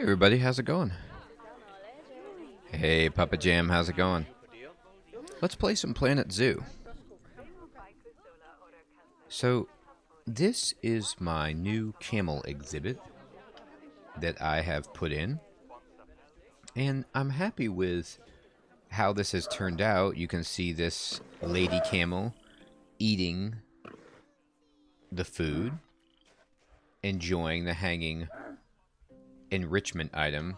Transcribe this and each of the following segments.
Hey everybody, how's it going? Hey Papa Jam, how's it going? Let's play some Planet Zoo. So, this is my new camel exhibit that I have put in, and I'm happy with how this has turned out. You can see this lady camel eating the food, enjoying the hanging enrichment item.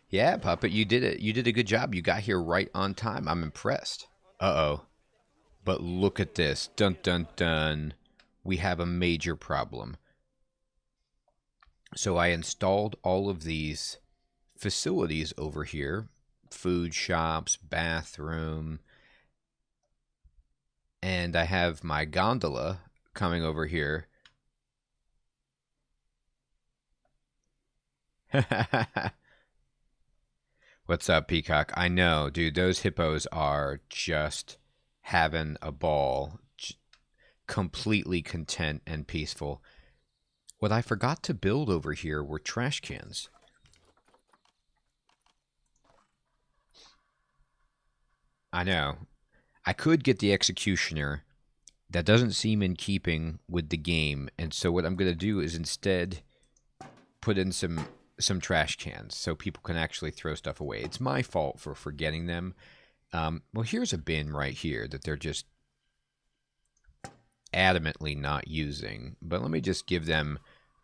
Yeah, Puppet, you did it. You did a good job. You got here right on time. I'm impressed. Uh-oh. But look at this. Dun dun dun. We have a major problem. So I installed all of these facilities over here. Food shops, bathroom. And I have my gondola coming over here. What's up, Peacock? I know, dude, those hippos are just having a ball. Completely content and peaceful. What I forgot to build over here were trash cans. I know. I could get the executioner. That doesn't seem in keeping with the game, and so what I'm going to do is instead put in some trash cans so people can actually throw stuff away. It's my fault for forgetting them. Well, here's a bin right here that they're just adamantly not using. But let me just give them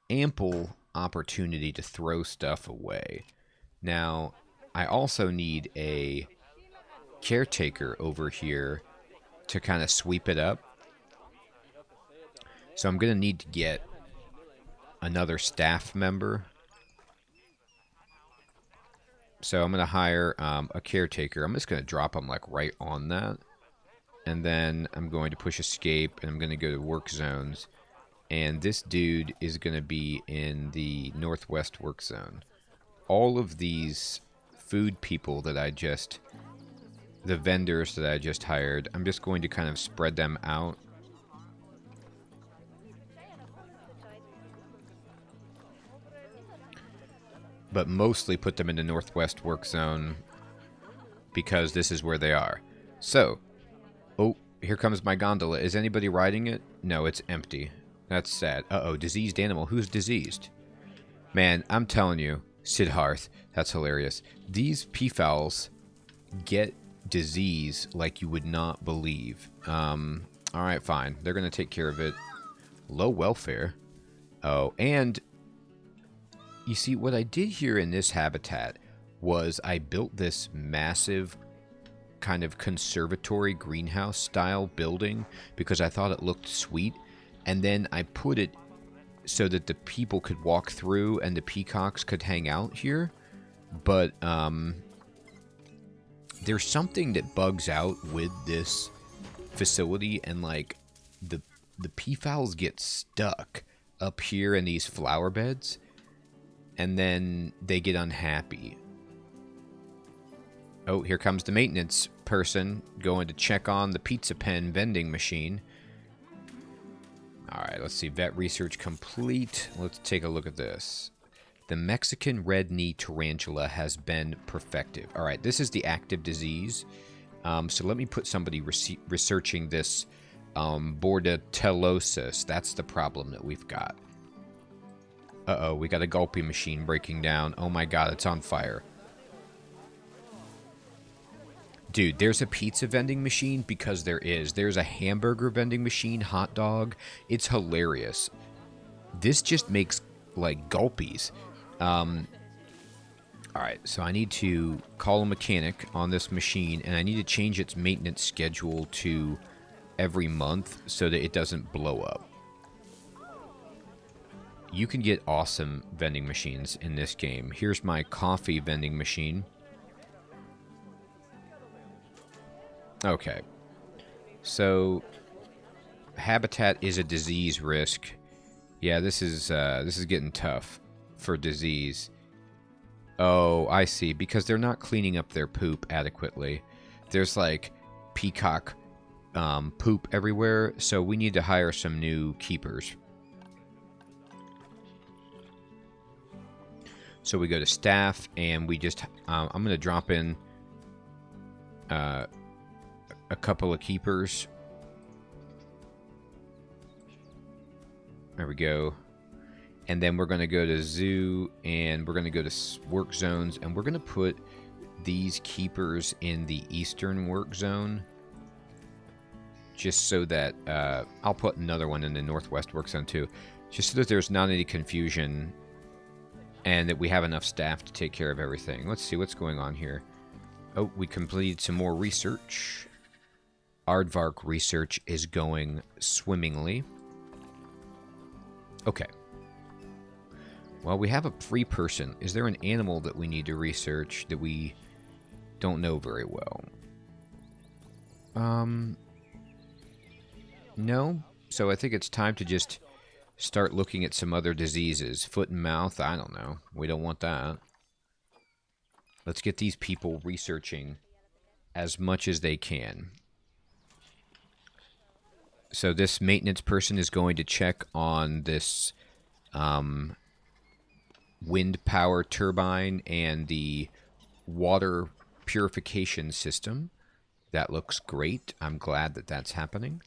ample opportunity to throw stuff away. Now, I also need a caretaker over here to kind of sweep it up. So I'm going to need to get another staff member. So I'm going to hire a caretaker. I'm just going to drop him like right on that. And then I'm going to push escape and I'm going to go to work zones. And this dude is going to be in the northwest work zone. All of these food people that the vendors that I just hired, I'm just going to kind of spread them out. But mostly put them in the northwest work zone because this is where they are. So, oh, here comes my gondola. Is anybody riding it? No, it's empty. That's sad. Uh-oh, diseased animal. Who's diseased? Man, I'm telling you, Siddharth, that's hilarious. These peafowls get disease like you would not believe. Alright, fine. They're going to take care of it. Low welfare. Oh, and you see, what I did here in this habitat was I built this massive kind of conservatory greenhouse style building because I thought it looked sweet. And then I put it so that the people could walk through and the peacocks could hang out here. But there's something that bugs out with this facility, and like the peafowls get stuck up here in these flower beds. And then they get unhappy. Oh, here comes the maintenance person going to check on the pizza pen vending machine. Alright, let's see. Vet research complete. Let's take a look at this. The Mexican red knee tarantula has been perfected. Alright, this is the active disease. So let me put somebody researching this bordatellosis. That's the problem that we've got. Uh-oh, we got a gulpy machine breaking down. Oh my god, it's on fire. Dude, there's a pizza vending machine because there is. There's a hamburger vending machine, hot dog. It's hilarious. This just makes, like, gulpies. Alright, so I need to call a mechanic on this machine, and I need to change its maintenance schedule to every month so that it doesn't blow up. You can get awesome vending machines in this game. Here's my coffee vending machine. Okay. So, habitat is a disease risk. Yeah, this is getting tough for disease. Oh, I see. Because they're not cleaning up their poop adequately. There's like peacock poop everywhere, so we need to hire some new keepers. So we go to staff, and we just, I'm going to drop in a couple of keepers. There we go. And then we're going to go to zoo, and we're going to go to work zones, and we're going to put these keepers in the eastern work zone. Just so that, I'll put another one in the northwest work zone too. Just so that there's not any confusion and that we have enough staff to take care of everything. Let's see what's going on here. Oh, we completed some more research. Aardvark research is going swimmingly. Okay. Well, we have a free person. Is there an animal that we need to research that we don't know very well? No. So I think it's time to just start looking at some other diseases. Foot and mouth, I don't know. We don't want that. Let's get these people researching as much as they can. So this maintenance person is going to check on this wind power turbine and the water purification system. That looks great. I'm glad that that's happening.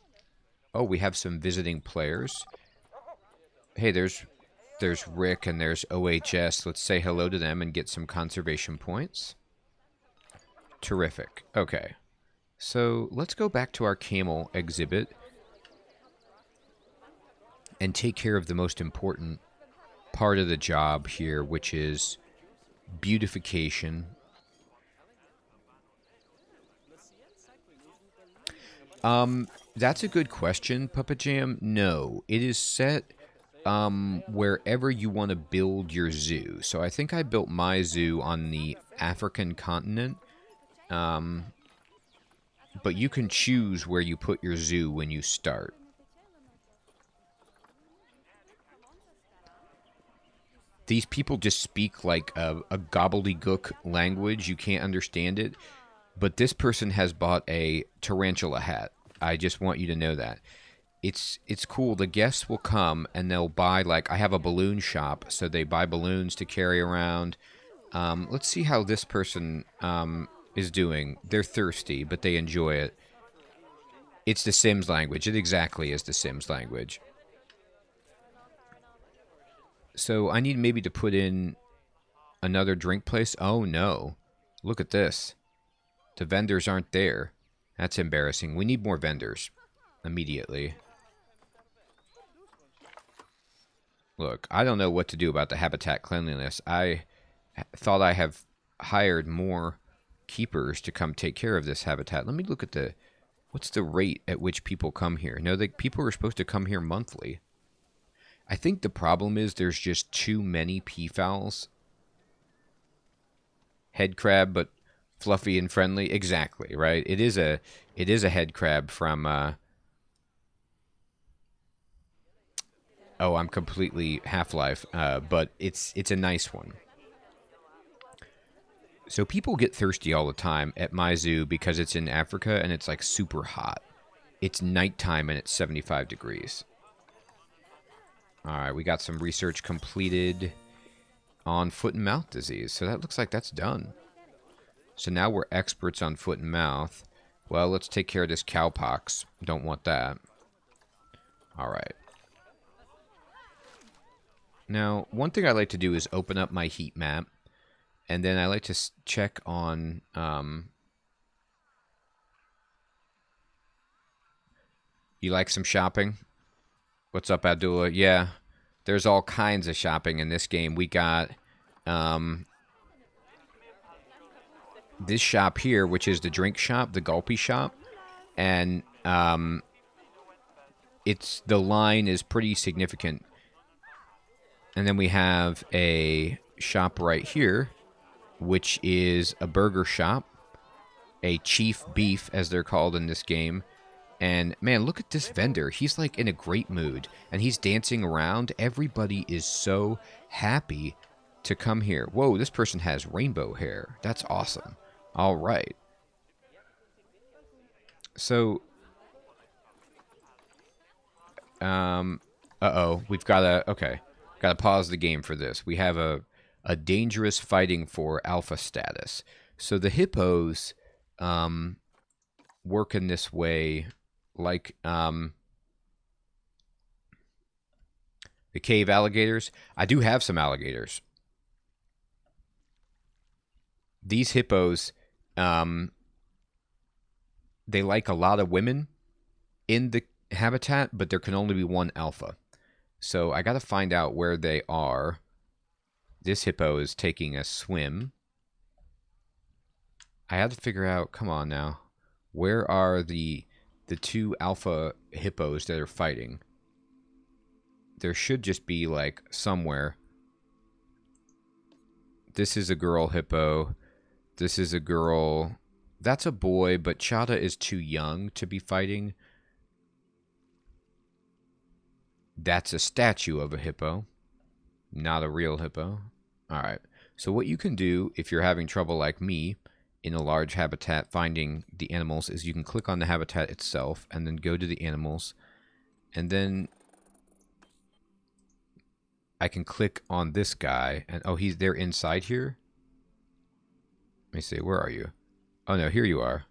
Oh, we have some visiting players. Hey, there's Rick and there's OHS. Let's say hello to them and get some conservation points. Terrific. Okay. So let's go back to our camel exhibit and take care of the most important part of the job here, which is beautification. That's a good question, Puppet Jam. No, it is set wherever you want to build your zoo. So I think I built my zoo on the African continent. But you can choose where you put your zoo when you start. These people just speak like a gobbledygook language. You can't understand it. But this person has bought a tarantula hat. I just want you to know that. It's cool. The guests will come and they'll buy, like, I have a balloon shop, so they buy balloons to carry around. Let's see how this person is doing. They're thirsty, but they enjoy it. It's the Sims language. It exactly is the Sims language. So I need maybe to put in another drink place. Oh, no. Look at this. The vendors aren't there. That's embarrassing. We need more vendors immediately. Look, I don't know what to do about the habitat cleanliness. I thought I have hired more keepers to come take care of this habitat. Let me look at the... What's the rate at which people come here? No, the people are supposed to come here monthly. I think the problem is there's just too many peafowls. Head crab, but fluffy and friendly. Exactly, right? It is a head crab from... Oh, I'm completely Half-Life, but it's a nice one. So people get thirsty all the time at my zoo because it's in Africa and it's like super hot. It's nighttime and it's 75 degrees. Alright, we got some research completed on foot and mouth disease. So that looks like that's done. So now we're experts on foot and mouth. Well, let's take care of this cowpox. Don't want that. Alright. Now, one thing I like to do is open up my heat map. And then I like to check on... You like some shopping? What's up, Abdullah? Yeah, there's all kinds of shopping in this game. We got this shop here, which is the drink shop, the Gulpy shop. And the line is pretty significant. And then we have a shop right here, which is a burger shop, a chief beef, as they're called in this game. And, man, look at this vendor. He's, like, in a great mood, and he's dancing around. Everybody is so happy to come here. Whoa, this person has rainbow hair. That's awesome. All right. So, uh-oh, we've got to, okay, got to pause the game for this. We have a a dangerous fighting for alpha status. So the hippos work in this way, like the cave alligators. I do have some alligators. These hippos, they like a lot of women in the habitat, but there can only be one alpha. So I got to find out where they are. This hippo is taking a swim. I had to figure out, come on now, where are the two alpha hippos that are fighting? There should just be, like, somewhere. This is a girl hippo. This is a girl. That's a boy, but Chata is too young to be fighting. That's a statue of a hippo, not a real hippo. All right. So what you can do if you're having trouble like me in a large habitat finding the animals is you can click on the habitat itself and then go to the animals, and then I can click on this guy and oh, they're inside here. Let me see, where are you? Oh no, here you are.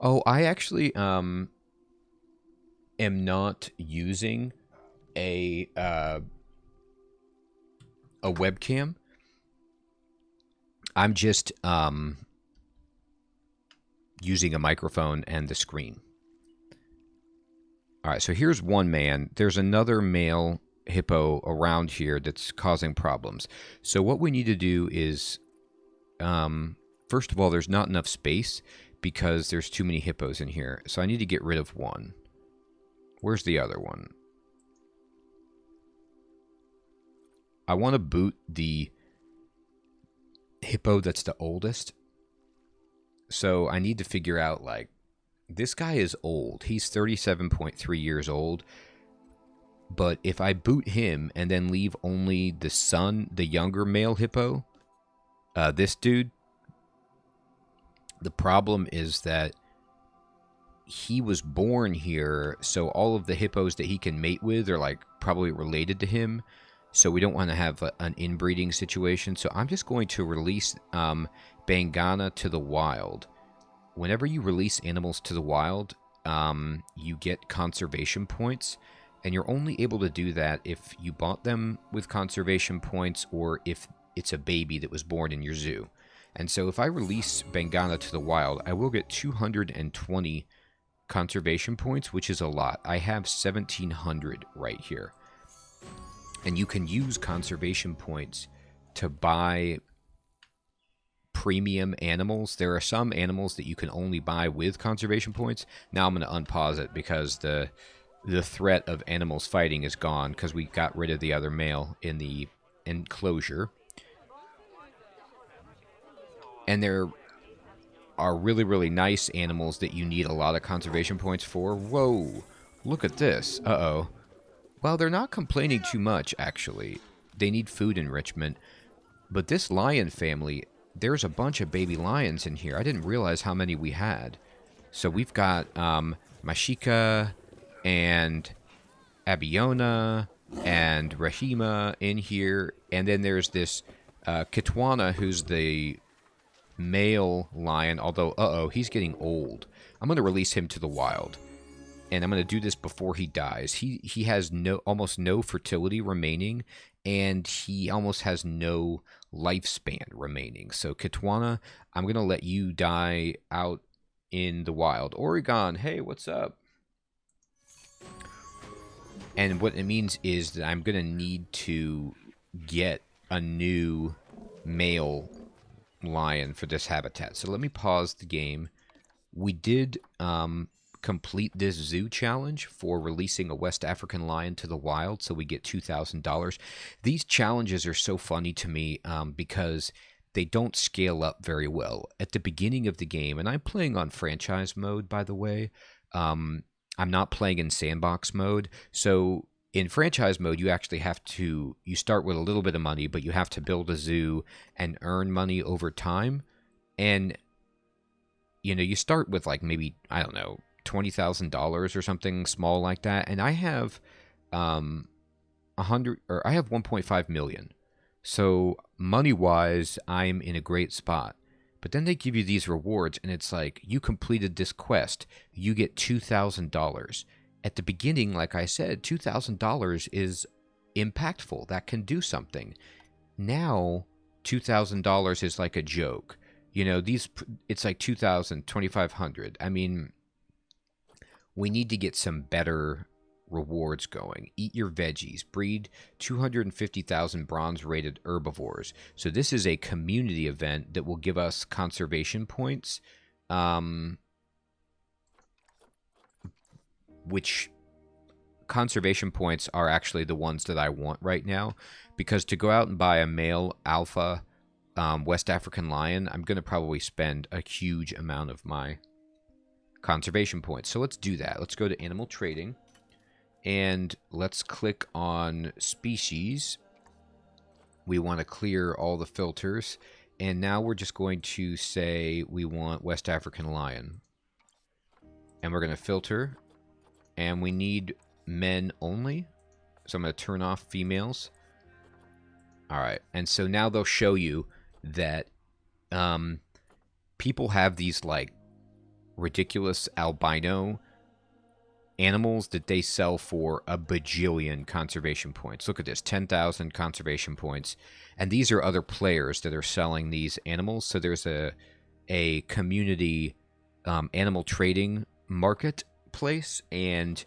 Oh, I actually am not using a webcam. I'm just using a microphone and the screen. All right, so here's one man. There's another male hippo around here that's causing problems. So what we need to do is, first of all, there's not enough space because there's too many hippos in here. So I need to get rid of one. Where's the other one? I want to boot the hippo that's the oldest. So I need to figure out, like, this guy is old. He's 37.3 years old. But if I boot him and then leave only the son, the younger male hippo, this dude, the problem is that he was born here, so all of the hippos that he can mate with are, like, probably related to him. So we don't want to have an inbreeding situation. So I'm just going to release Bangana to the wild. Whenever you release animals to the wild, you get conservation points. And you're only able to do that if you bought them with conservation points or if it's a baby that was born in your zoo. And so if I release Bangana to the wild, I will get 220 conservation points, which is a lot. I have 1,700 right here. And you can use conservation points to buy premium animals. There are some animals that you can only buy with conservation points. Now I'm going to unpause it because the threat of animals fighting is gone because we got rid of the other male in the enclosure. And there are really, really nice animals that you need a lot of conservation points for. Whoa, look at this. Uh-oh. Well, they're not complaining too much, actually. They need food enrichment. But this lion family, there's a bunch of baby lions in here. I didn't realize how many we had. So we've got Mashika and Abiona and Rahima in here. And then there's this Kitwana, who's the male lion, although, he's getting old. I'm going to release him to the wild. And I'm going to do this before he dies. He has almost no fertility remaining, and he almost has no lifespan remaining. So, Kitwana, I'm going to let you die out in the wild. Oregon, hey, what's up? And what it means is that I'm going to need to get a new male lion for this habitat. So let me pause the game. We did complete this zoo challenge for releasing a West African lion to the wild, so we get $2,000. These challenges are so funny to me because they don't scale up very well. At the beginning of the game, and I'm playing on franchise mode, by the way, I'm not playing in sandbox mode, so in franchise mode, you actually have to, you start with a little bit of money, but you have to build a zoo and earn money over time. And, you know, you start with like maybe, I don't know, $20,000 or something small like that, and I have 100, or I have 1.5 million. So money wise, I'm in a great spot. But then they give you these rewards, and it's like, you completed this quest, you get $2,000. At the beginning, like I said, $2,000 is impactful. That can do something. Now, $2,000 is like a joke. You know, it's like 2,000, 2,500. I mean, we need to get some better rewards going. Eat your veggies. Breed 250,000 bronze rated herbivores. So this is a community event that will give us conservation points, which conservation points are actually the ones that I want right now, because to go out and buy a male alpha West African lion, I'm going to probably spend a huge amount of my conservation points. So let's do that. Let's go to animal trading. And let's click on species. We want to clear all the filters. And now we're just going to say we want West African lion. And we're going to filter. And we need men only. So I'm going to turn off females. Alright. And so now they'll show you that people have these like ridiculous albino animals that they sell for a bajillion conservation points. Look at this, 10,000 conservation points. And these are other players that are selling these animals. So there's a community animal trading marketplace, and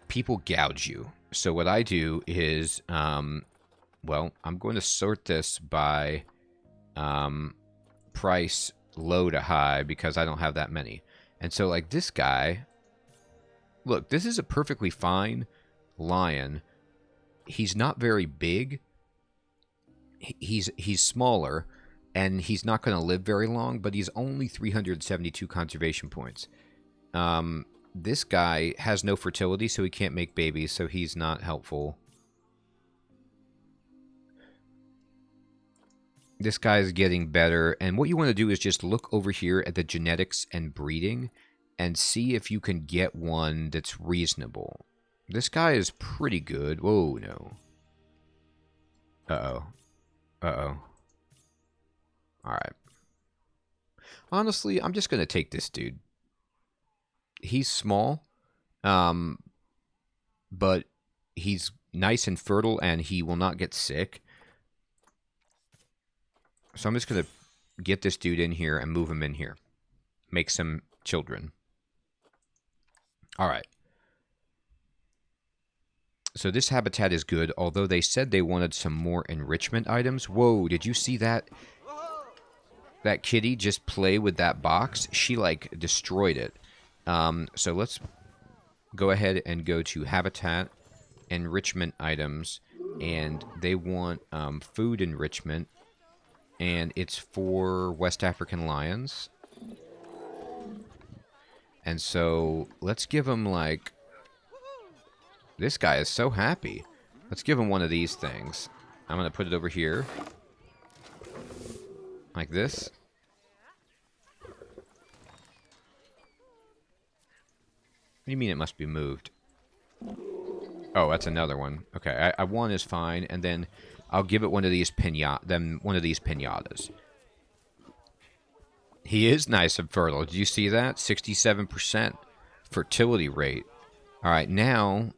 people gouge you. So what I do is, well, I'm going to sort this by price low to high because I don't have that many. And so like this guy, look, this is a perfectly fine lion. He's not very big. He's smaller, and he's not going to live very long, but he's only 372 conservation points. This guy has no fertility, so he can't make babies, so he's not helpful. This guy's getting better, and what you want to do is just look over here at the genetics and breeding and see if you can get one that's reasonable. This guy is pretty good. Whoa, no. Uh-oh. Uh-oh. Alright. Honestly, I'm just going to take this dude. He's small, but he's nice and fertile, and he will not get sick. So I'm just going to get this dude in here and move him in here. Make some children. Alright. So this habitat is good, although they said they wanted some more enrichment items. Whoa, did you see that? That kitty just play with that box? She, like, destroyed it. So let's go ahead and go to habitat, enrichment items, and they want food enrichment, and it's for West African lions. And so let's give him, like, this guy is so happy. Let's give him one of these things. I'm going to put it over here. Like this. What do you mean it must be moved? Oh, that's another one. Okay, I one is fine, and then I'll give it one of these pinatas. He is nice and fertile. Did you see that? 67% fertility rate. All right, now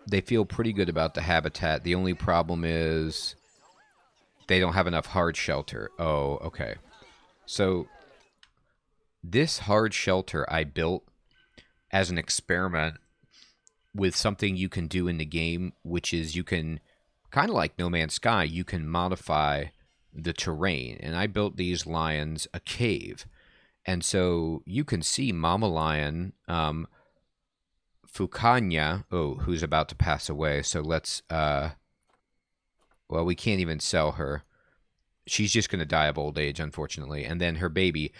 they feel pretty good about the habitat. The only problem is they don't have enough hard shelter. Oh, okay. So this hard shelter I built as an experiment with something you can do in the game, which is you can, kind of like No Man's Sky, you can modify the terrain. And I built these lions a cave. And so you can see Mama Lion, Fukanya, who's about to pass away. So let's, well, we can't even sell her. She's just going to die of old age, unfortunately. And then her baby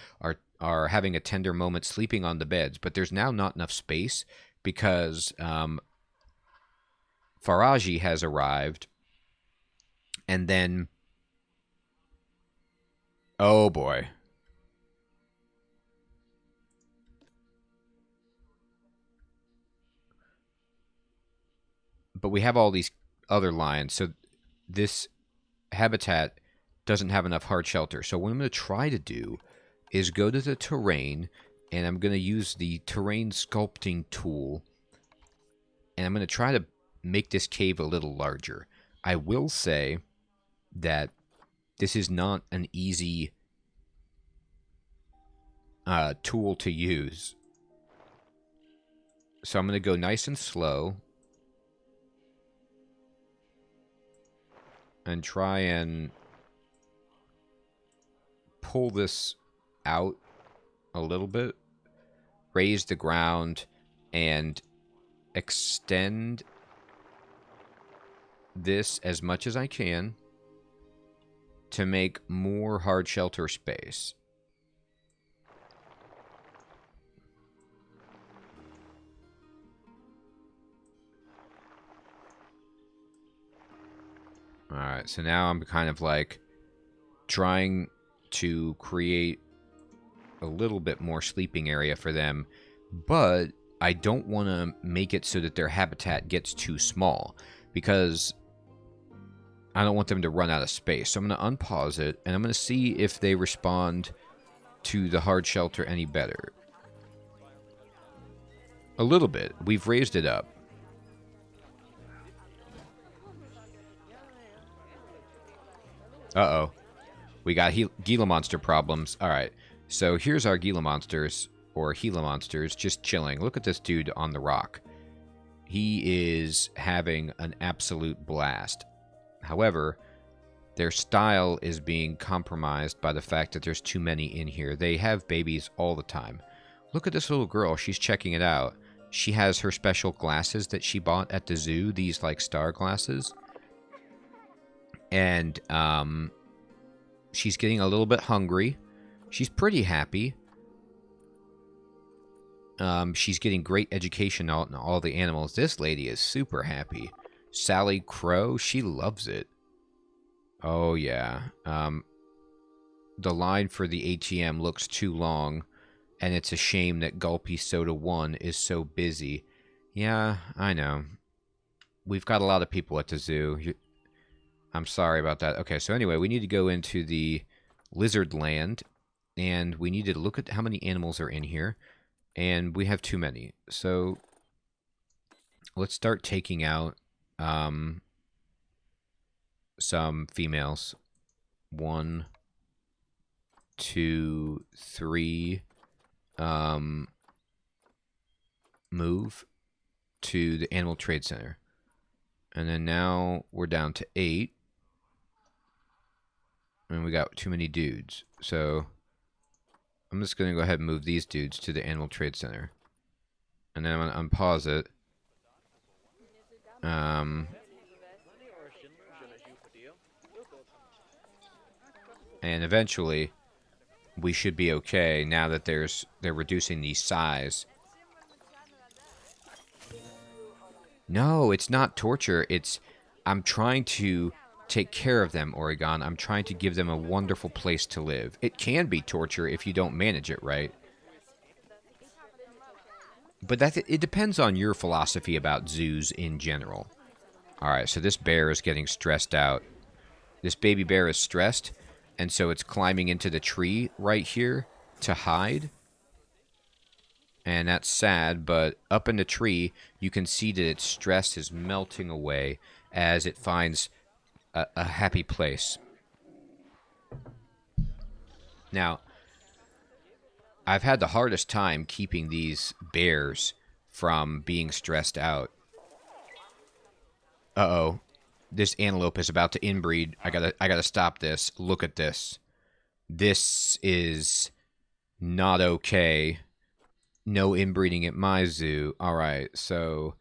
are having a tender moment sleeping on the beds. But there's now not enough space because Faraji has arrived. And then, oh boy. but we have all these other lions, so this habitat doesn't have enough hard shelter. So what I'm going to try to do is go to the terrain, and I'm going to use the terrain sculpting tool, and I'm going to try to make this cave a little larger. I will say that this is not an easy tool to use. So I'm going to go nice and slow and try and pull this out a little bit, raise the ground, and extend this as much as I can to make more hard shelter space. Alright, so now I'm kind of like trying to create a little bit more sleeping area for them, but I don't want to make it so that their habitat gets too small, because I don't want them to run out of space. So I'm going to unpause it, and I'm going to see if they respond to the hard shelter any better. A little bit. We've raised it up. Uh-oh. We got Gila monster problems. Alright, so here's our Gila monsters, or Gila monsters, just chilling. Look at this dude on the rock. He is having an absolute blast. However, their style is being compromised by the fact that there's too many in here. They have babies all the time. Look at this little girl. She's checking it out. She has her special glasses that she bought at the zoo, these like star glasses. And she's getting a little bit hungry. She's pretty happy. She's getting great education on all the animals. This lady is super happy. Sally Crow, she loves it. Oh, yeah. The line for the ATM looks too long, and it's a shame that Gulpy Soda 1 is so busy. Yeah, I know. We've got a lot of people at the zoo. I'm sorry about that. Okay, so anyway, we need to go into the lizard land, and we need to look at how many animals are in here, and we have too many. So let's start taking out some females. 1, 2, 3. Move to the Animal Trade Center. And then now we're down to 8. And we got too many dudes. So I'm just going to go ahead and move these dudes to the Animal Trade Center. And then I'm going to unpause it. And eventually we should be okay now that they're reducing the size. No, it's not torture. I'm trying to take care of them, Oregon. I'm trying to give them a wonderful place to live. It can be torture if you don't manage it right. But it depends on your philosophy about zoos in general. Alright, so this bear is getting stressed out. This baby bear is stressed, and so it's climbing into the tree right here to hide. And that's sad, but up in the tree, you can see that its stress is melting away as it finds a happy place. Now, I've had the hardest time keeping these bears from being stressed out. Uh-oh. This antelope is about to inbreed. I gotta stop this. Look at this. This is not okay. No inbreeding at my zoo. Alright, so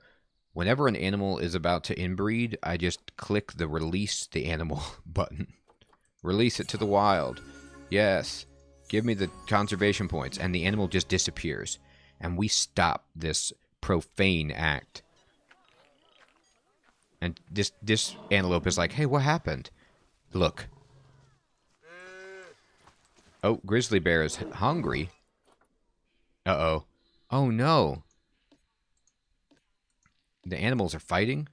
whenever an animal is about to inbreed, I just click the release the animal button. Release it to the wild. Yes. Give me the conservation points. And the animal just disappears. And we stop this profane act. And this antelope is like, hey, what happened? Look. Oh, grizzly bear is hungry. Uh-oh. Oh, no. The animals are fighting?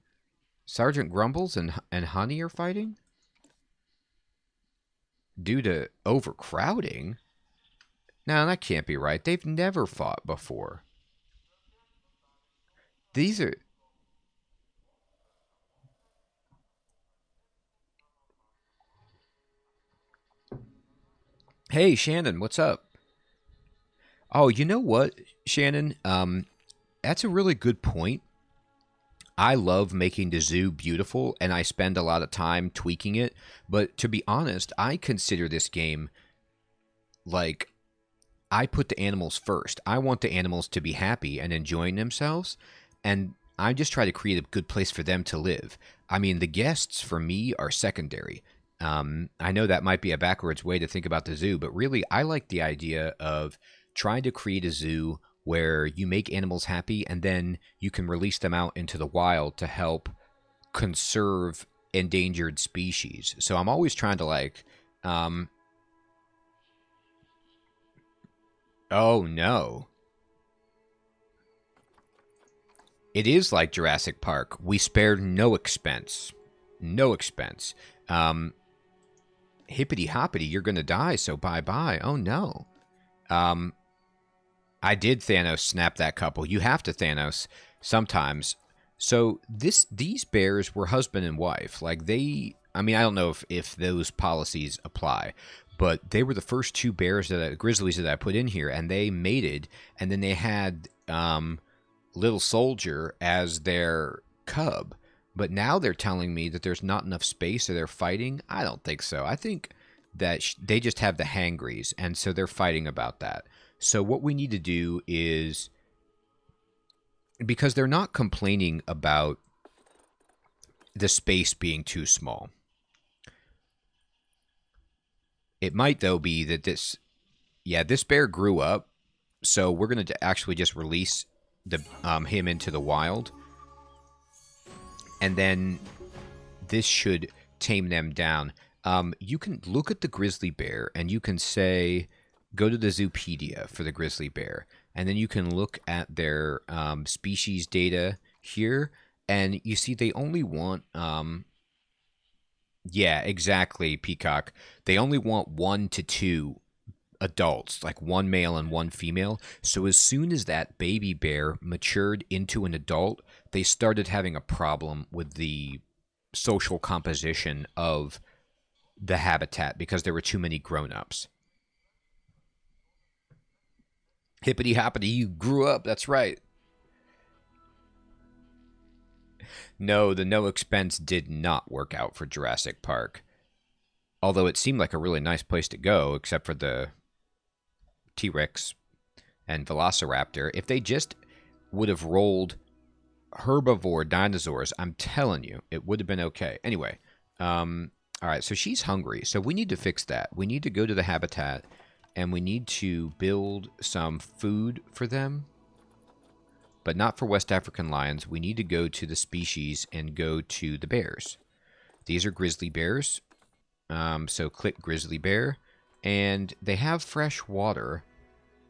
Sergeant Grumbles and Honey are fighting? Due to overcrowding? No, that can't be right. They've never fought before. These are... Hey, Shannon, what's up? Oh, you know what, Shannon? That's a really good point. I love making the zoo beautiful, and I spend a lot of time tweaking it. But to be honest, I consider this game like I put the animals first. I want the animals to be happy and enjoying themselves, and I just try to create a good place for them to live. I mean, the guests for me are secondary. I know that might be a backwards way to think about the zoo, but really, I like the idea of trying to create a zoo where you make animals happy and then you can release them out into the wild to help conserve endangered species. So I'm always trying to oh no. It is like Jurassic Park. We spared no expense. No expense. Hippity hoppity, you're gonna die, so bye-bye. Oh no. I did Thanos snap that couple. You have to Thanos sometimes. So these bears were husband and wife. Like I mean, I don't know if those policies apply, but they were the first two grizzlies that I put in here, and they mated, and then they had little soldier as their cub. But now they're telling me that there's not enough space, so they're fighting. I don't think so. I think that they just have the hangries, and so they're fighting about that. So what we need to do is, because they're not complaining about the space being too small. It might, though, be that this bear grew up, so we're going to actually just release him into the wild. And then this should tame them down. You can look at the grizzly bear, and you can say, go to the Zoopedia for the grizzly bear. And then you can look at their species data here, and you see they only want... yeah, exactly, Peacock. They only want 1 to 2 adults, like one male and one female. So as soon as that baby bear matured into an adult, they started having a problem with the social composition of the habitat because there were too many grown-ups. Hippity hoppity, you grew up, that's right. No, the no expense did not work out for Jurassic Park. Although it seemed like a really nice place to go, except for the T-Rex and Velociraptor. If they just would have rolled herbivore dinosaurs, I'm telling you, it would have been okay. Anyway, all right, so she's hungry, so we need to fix that. We need to go to the habitat, and we need to build some food for them, but not for West African lions. We need to go to the species and go to the bears. These are grizzly bears, so click grizzly bear, and they have fresh water,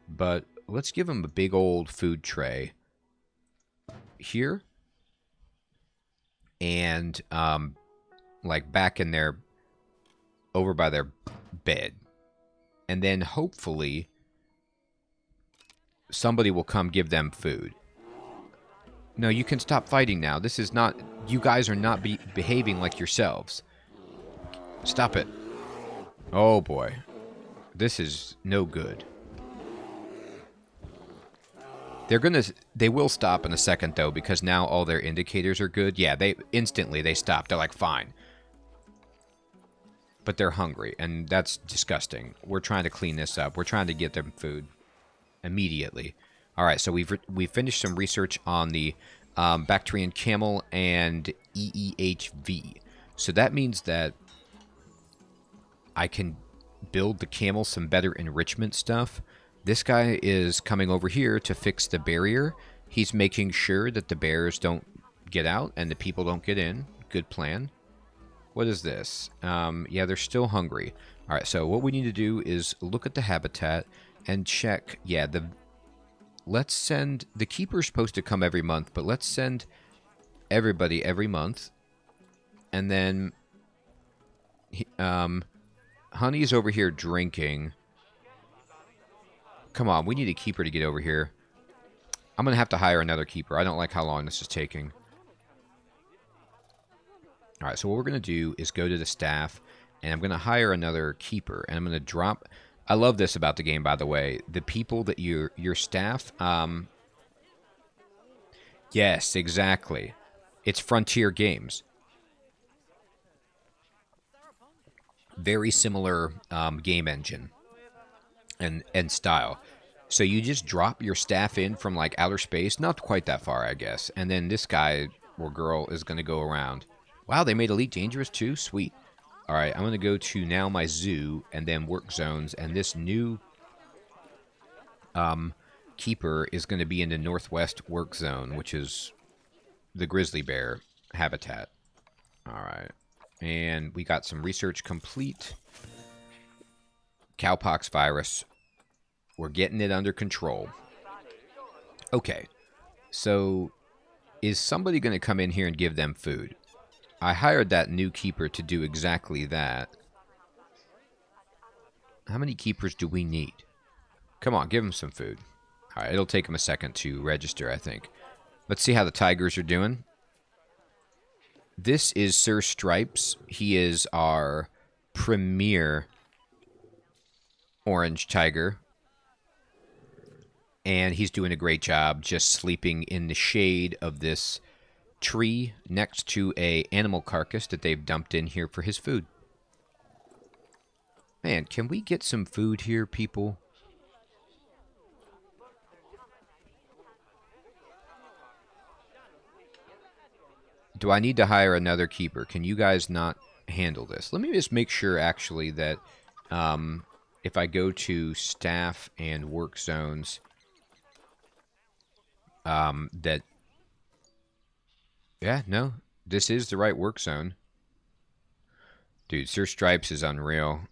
but let's give them a big old food tray here, and like back in their, over by their bed. And then hopefully somebody will come give them food. No, you can stop fighting now. This is not... You guys are not behaving like yourselves. Stop it. Oh, boy. This is no good. They will stop in a second, though, because now all their indicators are good. Yeah, they stop. They're like, fine. But they're hungry, and that's disgusting. We're trying to clean this up. We're trying to get them food immediately. All right, so we've finished some research on the Bactrian camel and EEHV. So that means that I can build the camel some better enrichment stuff. This guy is coming over here to fix the barrier. He's making sure that the bears don't get out and the people don't get in. Good plan. What is this? Yeah, they're still hungry. All right, so what we need to do is look at the habitat and check. Yeah, let's send... The keeper's supposed to come every month, but let's send everybody every month. And then Honey's over here drinking. Come on, we need a keeper to get over here. I'm going to have to hire another keeper. I don't like how long this is taking. All right, so what we're going to do is go to the staff, and I'm going to hire another keeper, and I'm going to drop... I love this about the game, by the way. The people that your staff... Yes, exactly. It's Frontier Games. Very similar game engine and style. So you just drop your staff in from like outer space, not quite that far, I guess. And then this guy or girl is going to go around. Wow, they made Elite Dangerous too? Sweet. All right, I'm going to go to now my zoo and then work zones. And this new keeper is going to be in the northwest work zone, which is the grizzly bear habitat. All right. And we got some research complete. Cowpox virus. We're getting it under control. Okay. So, is somebody going to come in here and give them food? I hired that new keeper to do exactly that. How many keepers do we need? Come on, give them some food. All right, it'll take them a second to register, I think. Let's see how the tigers are doing. This is Sir Stripes. He is our premier orange tiger. And he's doing a great job just sleeping in the shade of this tree next to a animal carcass that they've dumped in here for his food. Man, can we get some food here, people? Do I need to hire another keeper? Can you guys not handle this? Let me just make sure, actually, that if I go to staff and work zones, that... Yeah, no, this is the right work zone. Dude, Sir Stripes is unreal.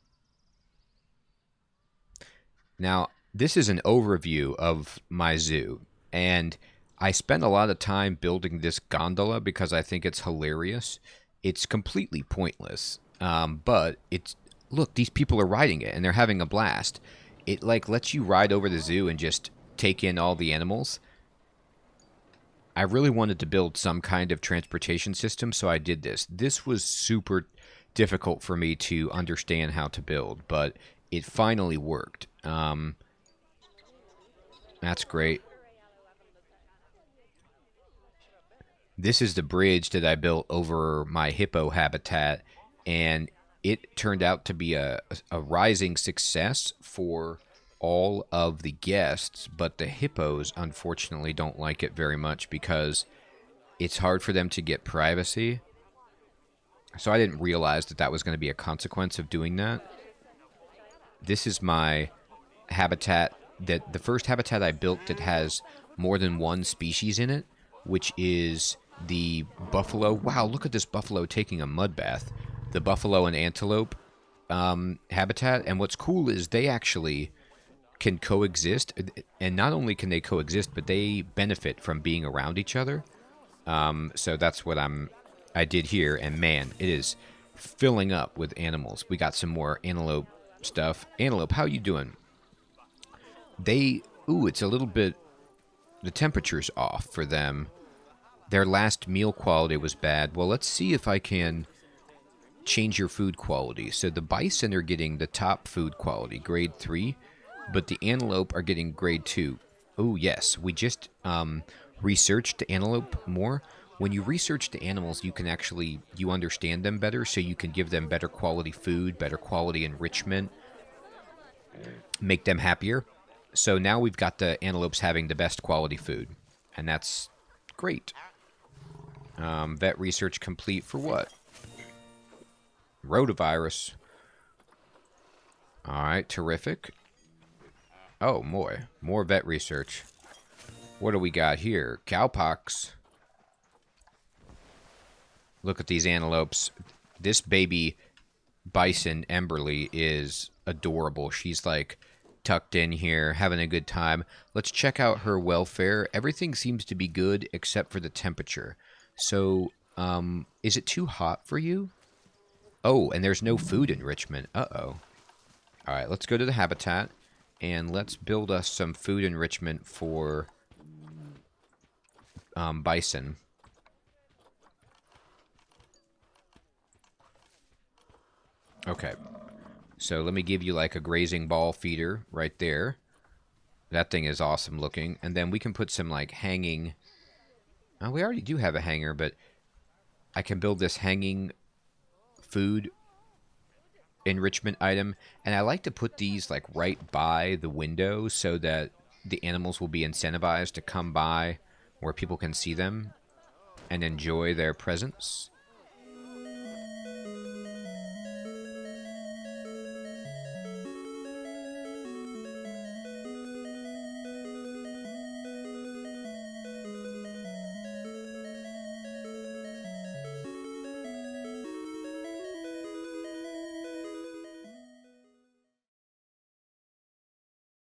Now, this is an overview of my zoo, and I spent a lot of time building this gondola because I think it's hilarious. It's completely pointless, but it's... Look, these people are riding it, and they're having a blast. It, like, lets you ride over the zoo and just take in all the animals. I really wanted to build some kind of transportation system, so I did this. This was super difficult for me to understand how to build, but it finally worked. That's great. This is the bridge that I built over my hippo habitat, and it turned out to be a rising success for all of the guests, but the hippos unfortunately don't like it very much because it's hard for them to get privacy. So I didn't realize that that was going to be a consequence of doing that. This is my habitat, that the first habitat I built that has more than one species in it, which is the buffalo. Wow, look at this buffalo taking a mud bath. The buffalo and antelope habitat. And what's cool is they actually can coexist, and not only can they coexist, but they benefit from being around each other. So that's what I did here, and man, it is filling up with animals. We got some more antelope stuff. Antelope, how you doing? It's a little bit, the temperature's off for them. Their last meal quality was bad. Well, let's see if I can change your food quality. So the bison are getting the top food quality, grade 3, but the antelope are getting grade 2. Oh, yes. We just researched the antelope more. When you research the animals, you can actually, you understand them better, so you can give them better quality food, better quality enrichment, make them happier. So now we've got the antelopes having the best quality food, and that's great. Vet research complete for what? Rotavirus. All right, terrific. Oh, more vet research. What do we got here? Cowpox. Look at these antelopes. This baby bison, Emberly, is adorable. She's like tucked in here, having a good time. Let's check out her welfare. Everything seems to be good except for the temperature. So Is it too hot for you? Oh, and there's no food enrichment. Uh-oh. All right, let's go to the habitat, and let's build us some food enrichment for bison. Okay. So let me give you like a grazing ball feeder right there. That thing is awesome looking. And then we can put some like hanging... Oh, we already do have a hanger, but I can build this hanging food enrichment item. And I like to put these like right by the window so that the animals will be incentivized to come by where people can see them and enjoy their presence.